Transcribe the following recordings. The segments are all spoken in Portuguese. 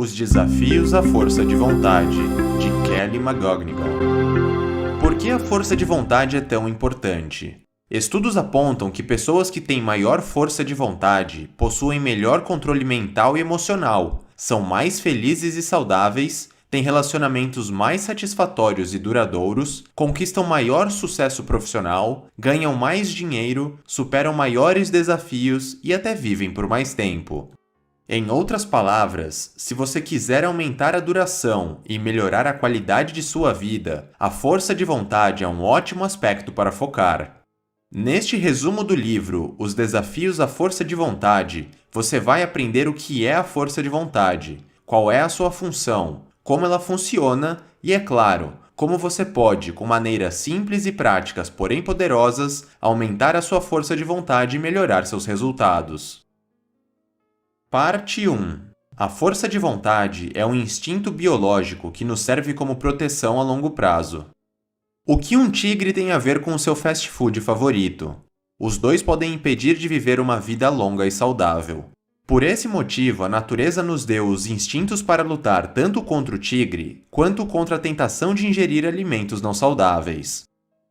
Os desafios à força de vontade, de Kelly McGonigal. Por que a força de vontade é tão importante? Estudos apontam que pessoas que têm maior força de vontade possuem melhor controle mental e emocional, são mais felizes e saudáveis, têm relacionamentos mais satisfatórios e duradouros, conquistam maior sucesso profissional, ganham mais dinheiro, superam maiores desafios e até vivem por mais tempo. Em outras palavras, se você quiser aumentar a duração e melhorar a qualidade de sua vida, a força de vontade é um ótimo aspecto para focar. Neste resumo do livro Os Desafios à Força de Vontade, você vai aprender o que é a força de vontade, qual é a sua função, como ela funciona e, é claro, como você pode, com maneiras simples e práticas, porém poderosas, aumentar a sua força de vontade e melhorar seus resultados. Parte 1. A força de vontade é um instinto biológico que nos serve como proteção a longo prazo. O que um tigre tem a ver com o seu fast food favorito? Os dois podem impedir de viver uma vida longa e saudável. Por esse motivo, a natureza nos deu os instintos para lutar tanto contra o tigre, quanto contra a tentação de ingerir alimentos não saudáveis.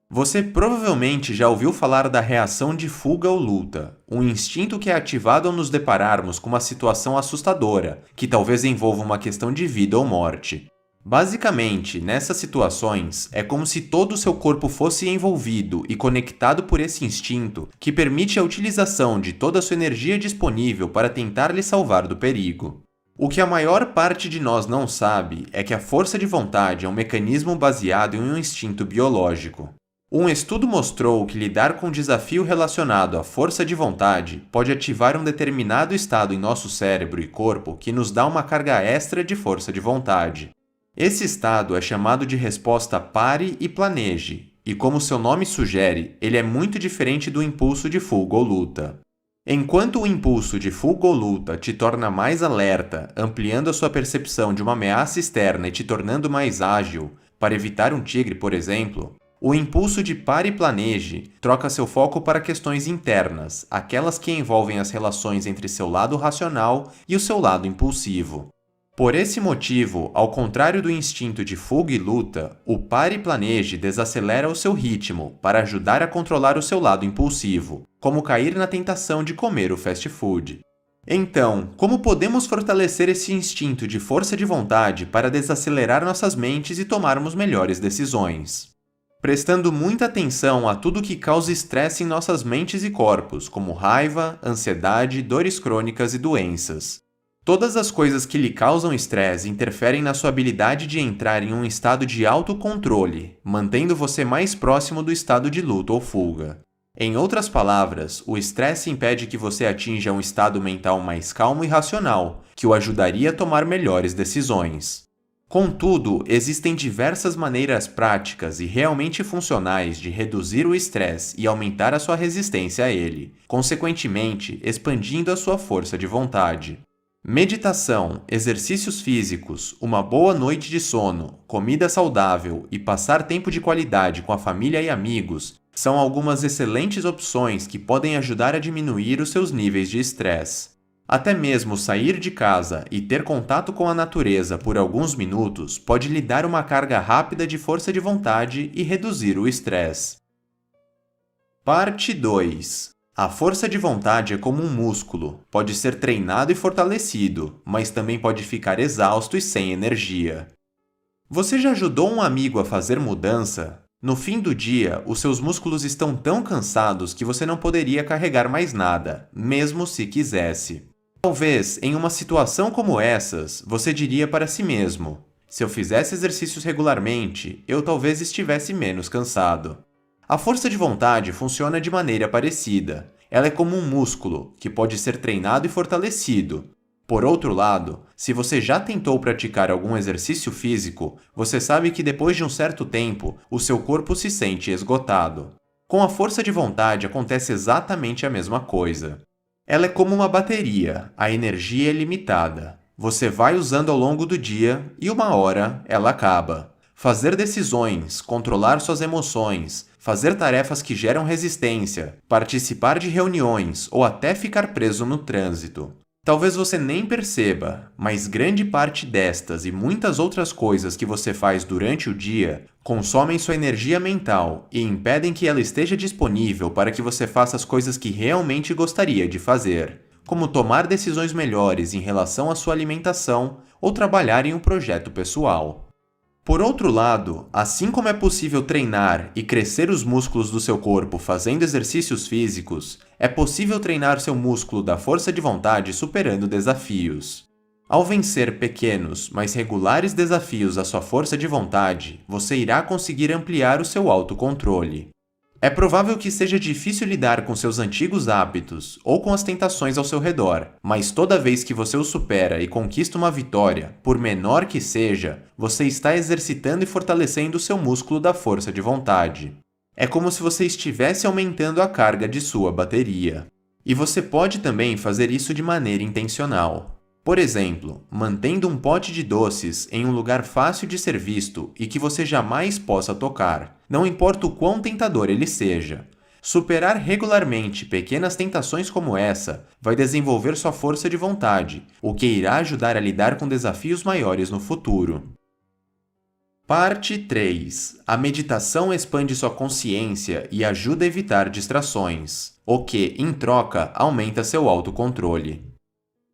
Você provavelmente já ouviu falar da reação de fuga ou luta, um instinto que é ativado ao nos depararmos com uma situação assustadora, que talvez envolva uma questão de vida ou morte. Basicamente, nessas situações, é como se todo o seu corpo fosse envolvido e conectado por esse instinto que permite a utilização de toda a sua energia disponível para tentar lhe salvar do perigo. O que a maior parte de nós não sabe é que a força de vontade é um mecanismo baseado em um instinto biológico. Um estudo mostrou que lidar com um desafio relacionado à força de vontade pode ativar um determinado estado em nosso cérebro e corpo que nos dá uma carga extra de força de vontade. Esse estado é chamado de resposta pare e planeje, e como seu nome sugere, ele é muito diferente do impulso de fuga ou luta. Enquanto o impulso de fuga ou luta te torna mais alerta, ampliando a sua percepção de uma ameaça externa e te tornando mais ágil, para evitar um tigre, por exemplo, o impulso de pare e planeje troca seu foco para questões internas, aquelas que envolvem as relações entre seu lado racional e o seu lado impulsivo. Por esse motivo, ao contrário do instinto de fuga e luta, o pare e planeje desacelera o seu ritmo para ajudar a controlar o seu lado impulsivo, como cair na tentação de comer o fast food. Então, como podemos fortalecer esse instinto de força de vontade para desacelerar nossas mentes e tomarmos melhores decisões? Prestando muita atenção a tudo que causa estresse em nossas mentes e corpos, como raiva, ansiedade, dores crônicas e doenças. Todas as coisas que lhe causam estresse interferem na sua habilidade de entrar em um estado de autocontrole, mantendo você mais próximo do estado de luta ou fuga. Em outras palavras, o estresse impede que você atinja um estado mental mais calmo e racional, que o ajudaria a tomar melhores decisões. Contudo, existem diversas maneiras práticas e realmente funcionais de reduzir o estresse e aumentar a sua resistência a ele, consequentemente, expandindo a sua força de vontade. Meditação, exercícios físicos, uma boa noite de sono, comida saudável e passar tempo de qualidade com a família e amigos são algumas excelentes opções que podem ajudar a diminuir os seus níveis de estresse. Até mesmo sair de casa e ter contato com a natureza por alguns minutos pode lhe dar uma carga rápida de força de vontade e reduzir o estresse. Parte 2. A força de vontade é como um músculo, pode ser treinado e fortalecido, mas também pode ficar exausto e sem energia. Você já ajudou um amigo a fazer mudança? No fim do dia, os seus músculos estão tão cansados que você não poderia carregar mais nada, mesmo se quisesse. Talvez, em uma situação como essas, você diria para si mesmo: se eu fizesse exercícios regularmente, eu talvez estivesse menos cansado. A força de vontade funciona de maneira parecida. Ela é como um músculo, que pode ser treinado e fortalecido. Por outro lado, se você já tentou praticar algum exercício físico, você sabe que depois de um certo tempo, o seu corpo se sente esgotado. Com a força de vontade acontece exatamente a mesma coisa. Ela é como uma bateria, a energia é limitada. Você vai usando ao longo do dia e uma hora ela acaba. Fazer decisões, controlar suas emoções, fazer tarefas que geram resistência, participar de reuniões ou até ficar preso no trânsito. Talvez você nem perceba, mas grande parte destas e muitas outras coisas que você faz durante o dia consomem sua energia mental e impedem que ela esteja disponível para que você faça as coisas que realmente gostaria de fazer, como tomar decisões melhores em relação à sua alimentação ou trabalhar em um projeto pessoal. Por outro lado, assim como é possível treinar e crescer os músculos do seu corpo fazendo exercícios físicos, é possível treinar seu músculo da força de vontade superando desafios. Ao vencer pequenos, mas regulares desafios à sua força de vontade, você irá conseguir ampliar o seu autocontrole. É provável que seja difícil lidar com seus antigos hábitos ou com as tentações ao seu redor, mas toda vez que você os supera e conquista uma vitória, por menor que seja, você está exercitando e fortalecendo o seu músculo da força de vontade. É como se você estivesse aumentando a carga de sua bateria. E você pode também fazer isso de maneira intencional. Por exemplo, mantendo um pote de doces em um lugar fácil de ser visto e que você jamais possa tocar, não importa o quão tentador ele seja. Superar regularmente pequenas tentações como essa vai desenvolver sua força de vontade, o que irá ajudar a lidar com desafios maiores no futuro. Parte 3. A meditação expande sua consciência e ajuda a evitar distrações, o que, em troca, aumenta seu autocontrole.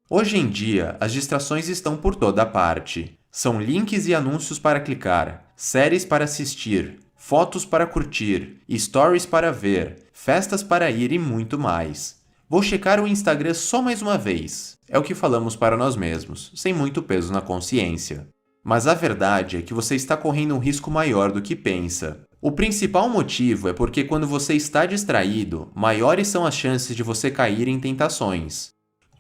Hoje em dia, as distrações estão por toda parte. São links e anúncios para clicar, séries para assistir, fotos para curtir, stories para ver, festas para ir e muito mais. Vou checar o Instagram só mais uma vez. É o que falamos para nós mesmos, sem muito peso na consciência. Mas a verdade é que você está correndo um risco maior do que pensa. O principal motivo é porque quando você está distraído, maiores são as chances de você cair em tentações.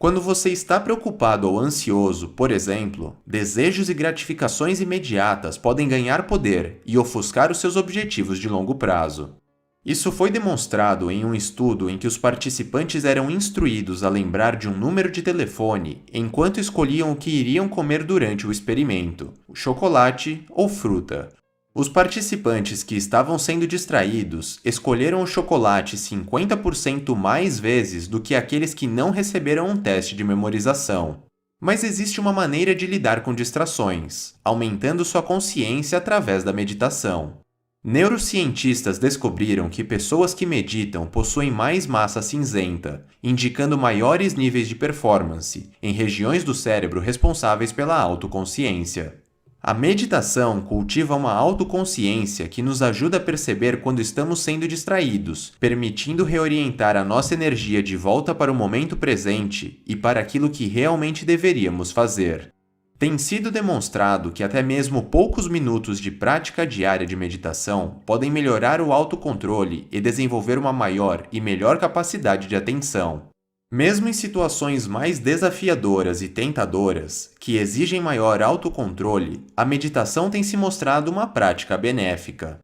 Quando você está preocupado ou ansioso, por exemplo, desejos e gratificações imediatas podem ganhar poder e ofuscar os seus objetivos de longo prazo. Isso foi demonstrado em um estudo em que os participantes eram instruídos a lembrar de um número de telefone enquanto escolhiam o que iriam comer durante o experimento, chocolate ou fruta. Os participantes que estavam sendo distraídos escolheram o chocolate 50% mais vezes do que aqueles que não receberam um teste de memorização. Mas existe uma maneira de lidar com distrações, aumentando sua consciência através da meditação. Neurocientistas descobriram que pessoas que meditam possuem mais massa cinzenta, indicando maiores níveis de performance em regiões do cérebro responsáveis pela autoconsciência. A meditação cultiva uma autoconsciência que nos ajuda a perceber quando estamos sendo distraídos, permitindo reorientar a nossa energia de volta para o momento presente e para aquilo que realmente deveríamos fazer. Tem sido demonstrado que até mesmo poucos minutos de prática diária de meditação podem melhorar o autocontrole e desenvolver uma maior e melhor capacidade de atenção. Mesmo em situações mais desafiadoras e tentadoras, que exigem maior autocontrole, a meditação tem se mostrado uma prática benéfica.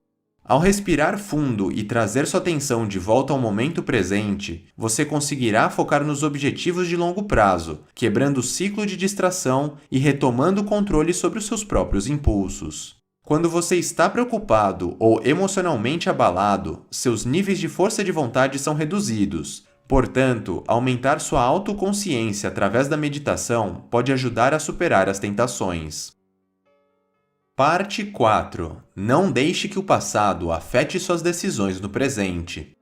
Ao respirar fundo e trazer sua atenção de volta ao momento presente, você conseguirá focar nos objetivos de longo prazo, quebrando o ciclo de distração e retomando o controle sobre os seus próprios impulsos. Quando você está preocupado ou emocionalmente abalado, seus níveis de força de vontade são reduzidos. Portanto, aumentar sua autoconsciência através da meditação pode ajudar a superar as tentações. Parte 4. Não deixe que o passado afete suas decisões no presente.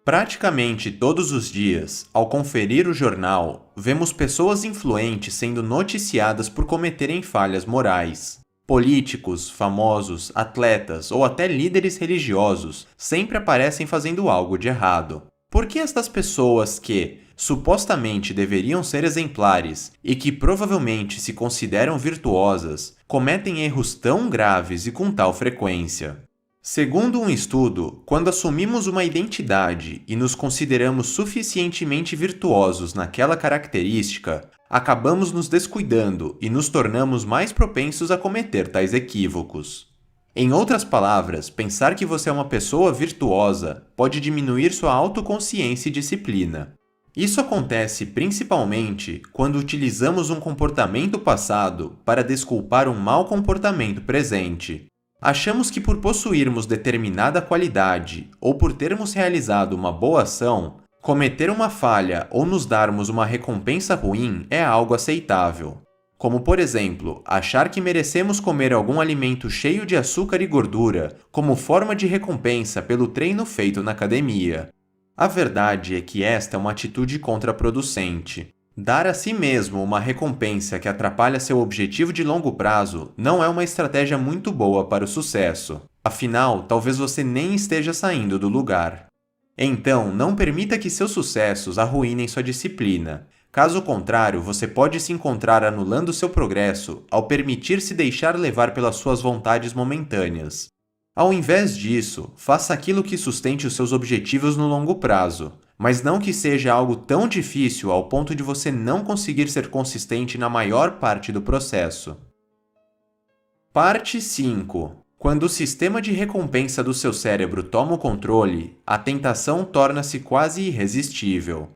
Praticamente todos os dias, ao conferir o jornal, vemos pessoas influentes sendo noticiadas por cometerem falhas morais. Políticos, famosos, atletas ou até líderes religiosos sempre aparecem fazendo algo de errado. Por que estas pessoas que, supostamente deveriam ser exemplares e que provavelmente se consideram virtuosas, cometem erros tão graves e com tal frequência? Segundo um estudo, quando assumimos uma identidade e nos consideramos suficientemente virtuosos naquela característica, acabamos nos descuidando e nos tornamos mais propensos a cometer tais equívocos. Em outras palavras, pensar que você é uma pessoa virtuosa pode diminuir sua autoconsciência e disciplina. Isso acontece principalmente quando utilizamos um comportamento passado para desculpar um mau comportamento presente. Achamos que por possuirmos determinada qualidade ou por termos realizado uma boa ação, Cometer uma falha ou nos darmos uma recompensa ruim é algo aceitável. Como, por exemplo, achar que merecemos comer algum alimento cheio de açúcar e gordura como forma de recompensa pelo treino feito na academia. A verdade é que esta é uma atitude contraproducente. Dar a si mesmo uma recompensa que atrapalha seu objetivo de longo prazo não é uma estratégia muito boa para o sucesso. Afinal, talvez você nem esteja saindo do lugar. Então, não permita que seus sucessos arruinem sua disciplina. Caso contrário, você pode se encontrar anulando seu progresso ao permitir se deixar levar pelas suas vontades momentâneas. Ao invés disso, faça aquilo que sustente os seus objetivos no longo prazo, mas não que seja algo tão difícil ao ponto de você não conseguir ser consistente na maior parte do processo. Parte 5. Quando o sistema de recompensa do seu cérebro toma o controle, a tentação torna-se quase irresistível.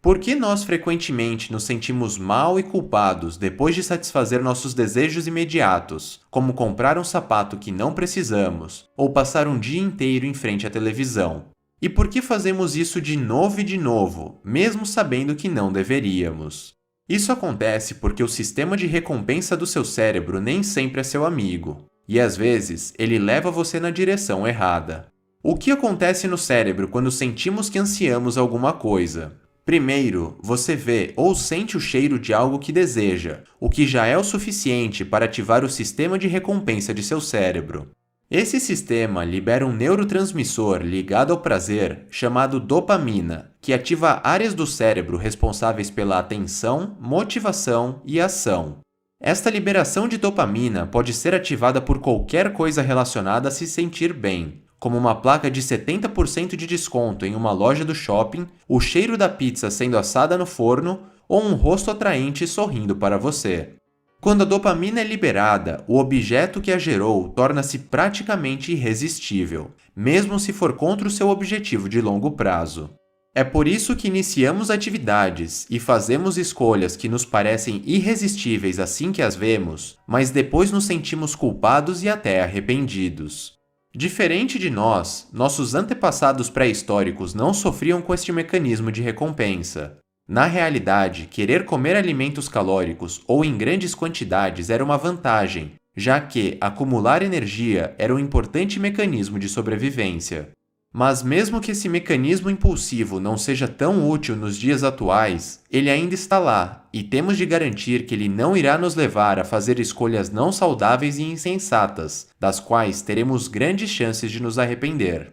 Por que nós frequentemente nos sentimos mal e culpados depois de satisfazer nossos desejos imediatos, como comprar um sapato que não precisamos ou passar um dia inteiro em frente à televisão? E por que fazemos isso de novo, mesmo sabendo que não deveríamos? Isso acontece porque o sistema de recompensa do seu cérebro nem sempre é seu amigo, e às vezes ele leva você na direção errada. O que acontece no cérebro quando sentimos que ansiamos alguma coisa? Primeiro, você vê ou sente o cheiro de algo que deseja, o que já é o suficiente para ativar o sistema de recompensa de seu cérebro. Esse sistema libera um neurotransmissor ligado ao prazer chamado dopamina, que ativa áreas do cérebro responsáveis pela atenção, motivação e ação. Esta liberação de dopamina pode ser ativada por qualquer coisa relacionada a se sentir bem, como uma placa de 70% de desconto em uma loja do shopping, o cheiro da pizza sendo assada no forno ou um rosto atraente sorrindo para você. Quando a dopamina é liberada, o objeto que a gerou torna-se praticamente irresistível, mesmo se for contra o seu objetivo de longo prazo. É por isso que iniciamos atividades e fazemos escolhas que nos parecem irresistíveis assim que as vemos, mas depois nos sentimos culpados e até arrependidos. Diferente de nós, nossos antepassados pré-históricos não sofriam com este mecanismo de recompensa. Na realidade, querer comer alimentos calóricos ou em grandes quantidades era uma vantagem, já que acumular energia era um importante mecanismo de sobrevivência. Mas mesmo que esse mecanismo impulsivo não seja tão útil nos dias atuais, ele ainda está lá, e temos de garantir que ele não irá nos levar a fazer escolhas não saudáveis e insensatas, das quais teremos grandes chances de nos arrepender.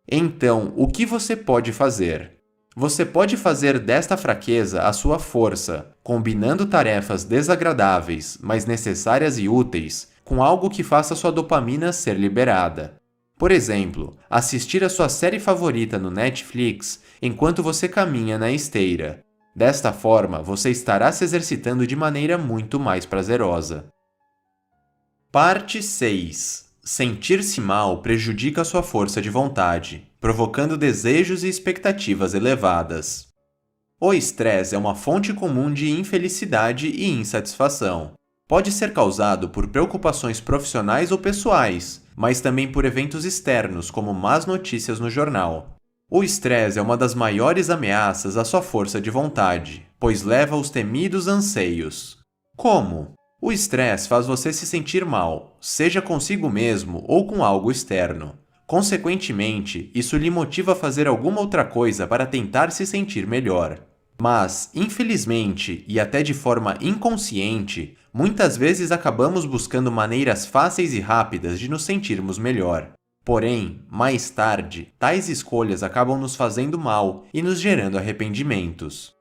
Então, o que você pode fazer? Você pode fazer desta fraqueza a sua força, combinando tarefas desagradáveis, mas necessárias e úteis, com algo que faça sua dopamina ser liberada. Por exemplo, assistir a sua série favorita no Netflix enquanto você caminha na esteira. Desta forma, você estará se exercitando de maneira muito mais prazerosa. Parte 6. Sentir-se mal prejudica sua força de vontade, provocando desejos e expectativas elevadas. O estresse é uma fonte comum de infelicidade e insatisfação. Pode ser causado por preocupações profissionais ou pessoais, mas também por eventos externos, como más notícias no jornal. O estresse é uma das maiores ameaças à sua força de vontade, pois leva aos temidos anseios. Como? O estresse faz você se sentir mal, seja consigo mesmo ou com algo externo. Consequentemente, isso lhe motiva a fazer alguma outra coisa para tentar se sentir melhor. Mas, infelizmente, e até de forma inconsciente, muitas vezes acabamos buscando maneiras fáceis e rápidas de nos sentirmos melhor. Porém, mais tarde, tais escolhas acabam nos fazendo mal e nos gerando arrependimentos.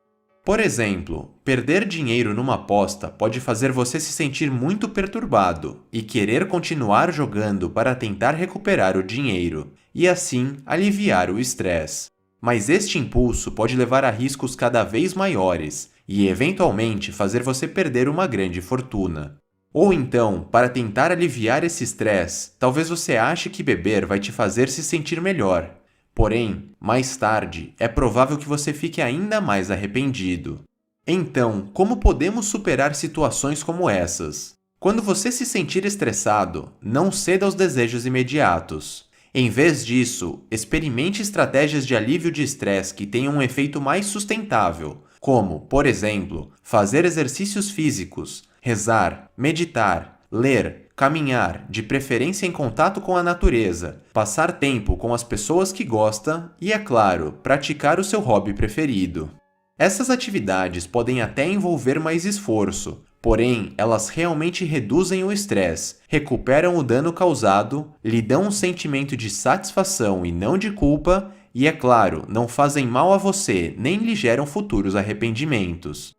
Por exemplo, perder dinheiro numa aposta pode fazer você se sentir muito perturbado e querer continuar jogando para tentar recuperar o dinheiro, e assim aliviar o estresse. Mas este impulso pode levar a riscos cada vez maiores e, eventualmente, fazer você perder uma grande fortuna. Ou então, para tentar aliviar esse estresse, talvez você ache que beber vai te fazer se sentir melhor. Porém, mais tarde, é provável que você fique ainda mais arrependido. Então, como podemos superar situações como essas? Quando você se sentir estressado, não ceda aos desejos imediatos. Em vez disso, experimente estratégias de alívio de estresse que tenham um efeito mais sustentável, como, por exemplo, fazer exercícios físicos, rezar, meditar, ler, caminhar, de preferência em contato com a natureza, passar tempo com as pessoas que gosta e, é claro, praticar o seu hobby preferido. Essas atividades podem até envolver mais esforço, porém, elas realmente reduzem o estresse, recuperam o dano causado, lhe dão um sentimento de satisfação e não de culpa, e, é claro, não fazem mal a você nem lhe geram futuros arrependimentos.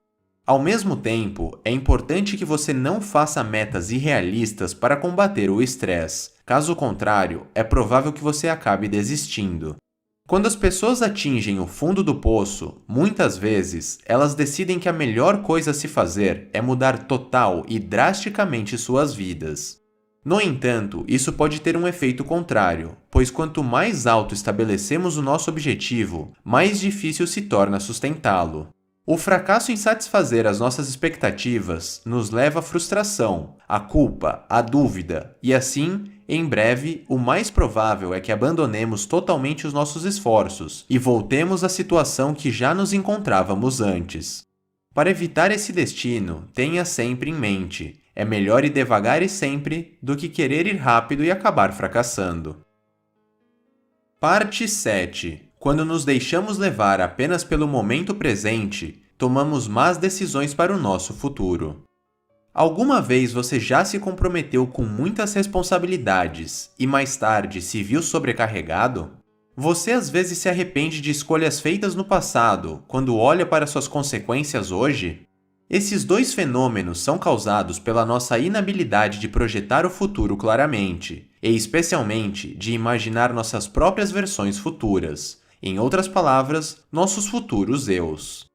Ao mesmo tempo, é importante que você não faça metas irrealistas para combater o estresse. Caso contrário, é provável que você acabe desistindo. Quando as pessoas atingem o fundo do poço, muitas vezes, elas decidem que a melhor coisa a se fazer é mudar total e drasticamente suas vidas. No entanto, isso pode ter um efeito contrário, pois quanto mais alto estabelecemos o nosso objetivo, mais difícil se torna sustentá-lo. O fracasso em satisfazer as nossas expectativas nos leva à frustração, à culpa, à dúvida, e assim, em breve, o mais provável é que abandonemos totalmente os nossos esforços e voltemos à situação que já nos encontrávamos antes. Para evitar esse destino, tenha sempre em mente: é melhor ir devagar e sempre do que querer ir rápido e acabar fracassando. Parte 7. Quando nos deixamos levar apenas pelo momento presente, tomamos más decisões para o nosso futuro. Alguma vez você já se comprometeu com muitas responsabilidades e mais tarde se viu sobrecarregado? Você às vezes se arrepende de escolhas feitas no passado quando olha para suas consequências hoje? Esses dois fenômenos são causados pela nossa inabilidade de projetar o futuro claramente, e especialmente de imaginar nossas próprias versões futuras. Em outras palavras, nossos futuros eus.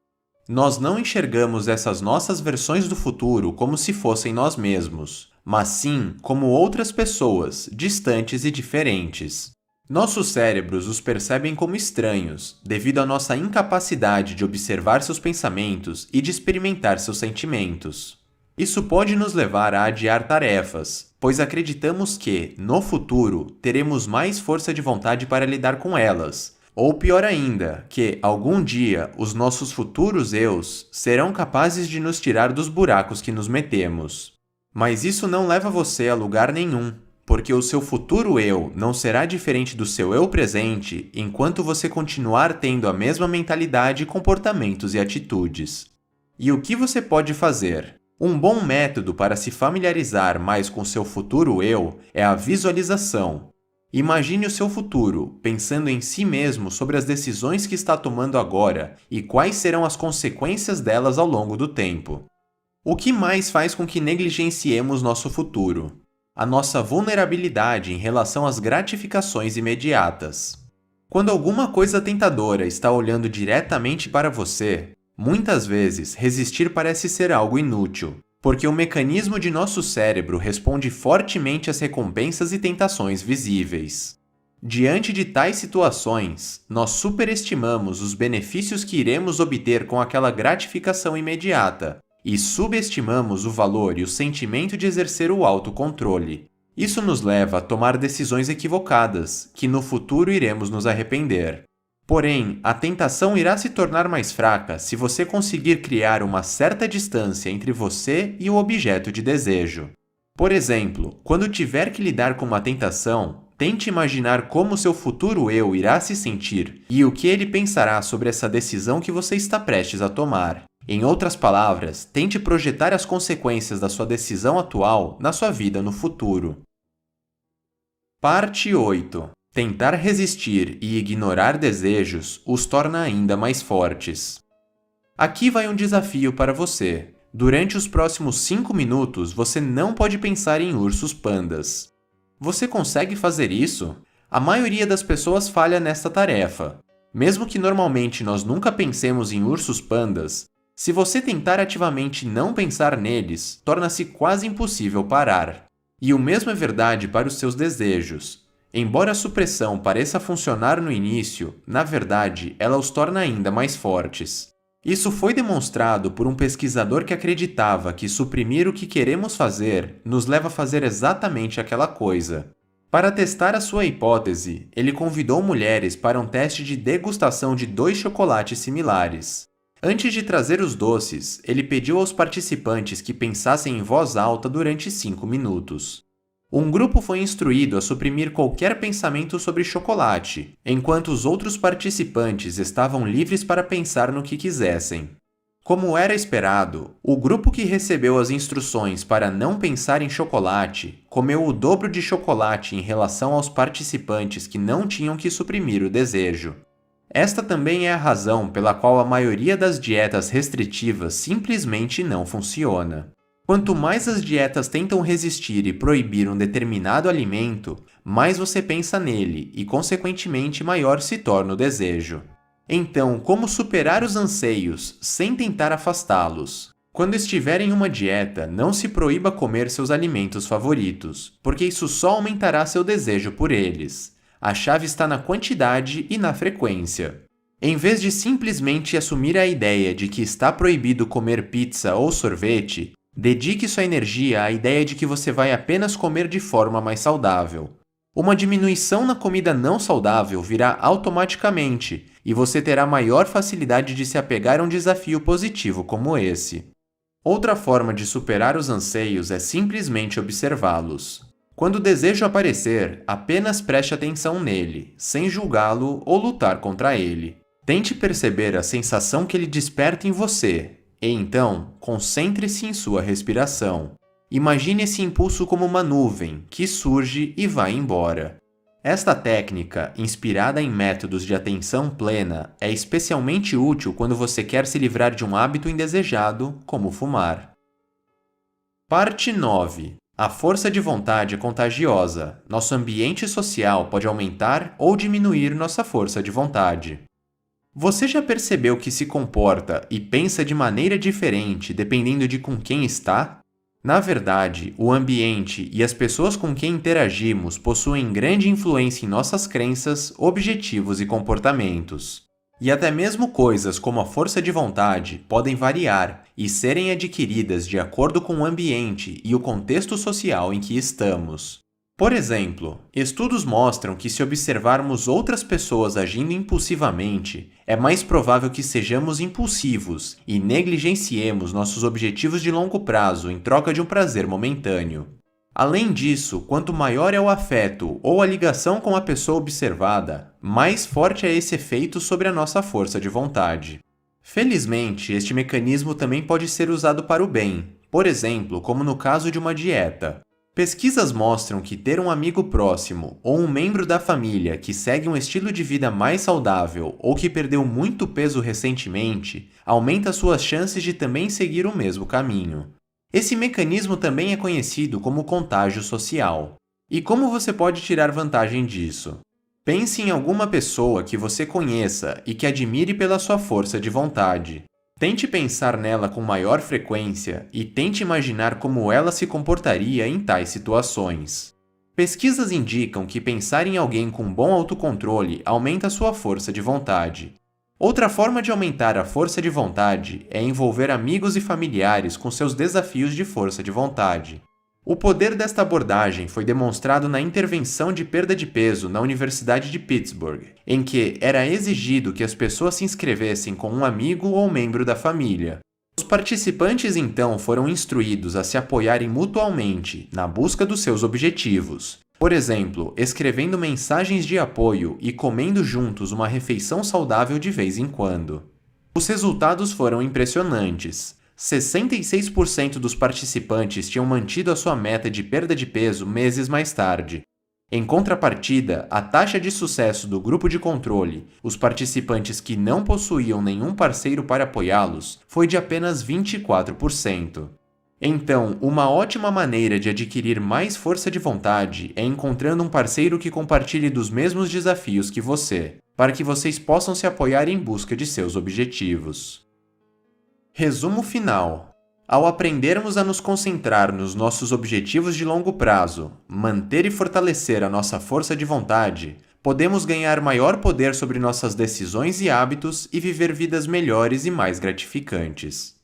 Nós não enxergamos essas nossas versões do futuro como se fossem nós mesmos, mas sim como outras pessoas, distantes e diferentes. Nossos cérebros os percebem como estranhos, devido à nossa incapacidade de observar seus pensamentos e de experimentar seus sentimentos. Isso pode nos levar a adiar tarefas, pois acreditamos que, no futuro, teremos mais força de vontade para lidar com elas. Ou pior ainda, que, algum dia, os nossos futuros eus serão capazes de nos tirar dos buracos que nos metemos. Mas isso não leva você a lugar nenhum, porque o seu futuro eu não será diferente do seu eu presente enquanto você continuar tendo a mesma mentalidade, comportamentos e atitudes. E o que você pode fazer? Um bom método para se familiarizar mais com seu futuro eu é a visualização. Imagine o seu futuro, pensando em si mesmo sobre as decisões que está tomando agora e quais serão as consequências delas ao longo do tempo. O que mais faz com que negligenciemos nosso futuro? A nossa vulnerabilidade em relação às gratificações imediatas. Quando alguma coisa tentadora está olhando diretamente para você, muitas vezes resistir parece ser algo inútil, porque o mecanismo de nosso cérebro responde fortemente às recompensas e tentações visíveis. Diante de tais situações, nós superestimamos os benefícios que iremos obter com aquela gratificação imediata, e subestimamos o valor e o sentimento de exercer o autocontrole. Isso nos leva a tomar decisões equivocadas, que no futuro iremos nos arrepender. Porém, a tentação irá se tornar mais fraca se você conseguir criar uma certa distância entre você e o objeto de desejo. Por exemplo, quando tiver que lidar com uma tentação, tente imaginar como seu futuro eu irá se sentir e o que ele pensará sobre essa decisão que você está prestes a tomar. Em outras palavras, tente projetar as consequências da sua decisão atual na sua vida no futuro. Parte 8. Tentar resistir e ignorar desejos os torna ainda mais fortes. Aqui vai um desafio para você. Durante os próximos 5 minutos, você não pode pensar em ursos pandas. Você consegue fazer isso? A maioria das pessoas falha nesta tarefa. Mesmo que normalmente nós nunca pensemos em ursos pandas, se você tentar ativamente não pensar neles, torna-se quase impossível parar. E o mesmo é verdade para os seus desejos. Embora a supressão pareça funcionar no início, na verdade, ela os torna ainda mais fortes. Isso foi demonstrado por um pesquisador que acreditava que suprimir o que queremos fazer nos leva a fazer exatamente aquela coisa. Para testar a sua hipótese, ele convidou mulheres para um teste de degustação de 2 chocolates similares. Antes de trazer os doces, ele pediu aos participantes que pensassem em voz alta durante 5 minutos. Um grupo foi instruído a suprimir qualquer pensamento sobre chocolate, enquanto os outros participantes estavam livres para pensar no que quisessem. Como era esperado, o grupo que recebeu as instruções para não pensar em chocolate comeu o dobro de chocolate em relação aos participantes que não tinham que suprimir o desejo. Esta também é a razão pela qual a maioria das dietas restritivas simplesmente não funciona. Quanto mais as dietas tentam resistir e proibir um determinado alimento, mais você pensa nele e, consequentemente, maior se torna o desejo. Então, como superar os anseios sem tentar afastá-los? Quando estiver em uma dieta, não se proíba comer seus alimentos favoritos, porque isso só aumentará seu desejo por eles. A chave está na quantidade e na frequência. Em vez de simplesmente assumir a ideia de que está proibido comer pizza ou sorvete, dedique sua energia à ideia de que você vai apenas comer de forma mais saudável. Uma diminuição na comida não saudável virá automaticamente e você terá maior facilidade de se apegar a um desafio positivo como esse. Outra forma de superar os anseios é simplesmente observá-los. Quando o desejo aparecer, apenas preste atenção nele, sem julgá-lo ou lutar contra ele. Tente perceber a sensação que ele desperta em você, e então, concentre-se em sua respiração. Imagine esse impulso como uma nuvem que surge e vai embora. Esta técnica, inspirada em métodos de atenção plena, é especialmente útil quando você quer se livrar de um hábito indesejado, como fumar. Parte 9. A força de vontade é contagiosa. Nosso ambiente social pode aumentar ou diminuir nossa força de vontade. Você já percebeu que se comporta e pensa de maneira diferente dependendo de com quem está? Na verdade, o ambiente e as pessoas com quem interagimos possuem grande influência em nossas crenças, objetivos e comportamentos. E até mesmo coisas como a força de vontade podem variar e serem adquiridas de acordo com o ambiente e o contexto social em que estamos. Por exemplo, estudos mostram que se observarmos outras pessoas agindo impulsivamente, é mais provável que sejamos impulsivos e negligenciemos nossos objetivos de longo prazo em troca de um prazer momentâneo. Além disso, quanto maior é o afeto ou a ligação com a pessoa observada, mais forte é esse efeito sobre a nossa força de vontade. Felizmente, este mecanismo também pode ser usado para o bem, por exemplo, como no caso de uma dieta. Pesquisas mostram que ter um amigo próximo ou um membro da família que segue um estilo de vida mais saudável ou que perdeu muito peso recentemente aumenta suas chances de também seguir o mesmo caminho. Esse mecanismo também é conhecido como contágio social. E como você pode tirar vantagem disso? Pense em alguma pessoa que você conheça e que admire pela sua força de vontade. Tente pensar nela com maior frequência e tente imaginar como ela se comportaria em tais situações. Pesquisas indicam que pensar em alguém com bom autocontrole aumenta sua força de vontade. Outra forma de aumentar a força de vontade é envolver amigos e familiares com seus desafios de força de vontade. O poder desta abordagem foi demonstrado na intervenção de perda de peso na Universidade de Pittsburgh, em que era exigido que as pessoas se inscrevessem com um amigo ou membro da família. Os participantes então foram instruídos a se apoiarem mutuamente na busca dos seus objetivos. Por exemplo, escrevendo mensagens de apoio e comendo juntos uma refeição saudável de vez em quando. Os resultados foram impressionantes. 66% dos participantes tinham mantido a sua meta de perda de peso meses mais tarde. Em contrapartida, a taxa de sucesso do grupo de controle, os participantes que não possuíam nenhum parceiro para apoiá-los, foi de apenas 24%. Então, uma ótima maneira de adquirir mais força de vontade é encontrando um parceiro que compartilhe dos mesmos desafios que você, para que vocês possam se apoiar em busca de seus objetivos. Resumo final. Ao aprendermos a nos concentrar nos nossos objetivos de longo prazo, manter e fortalecer a nossa força de vontade, podemos ganhar maior poder sobre nossas decisões e hábitos e viver vidas melhores e mais gratificantes.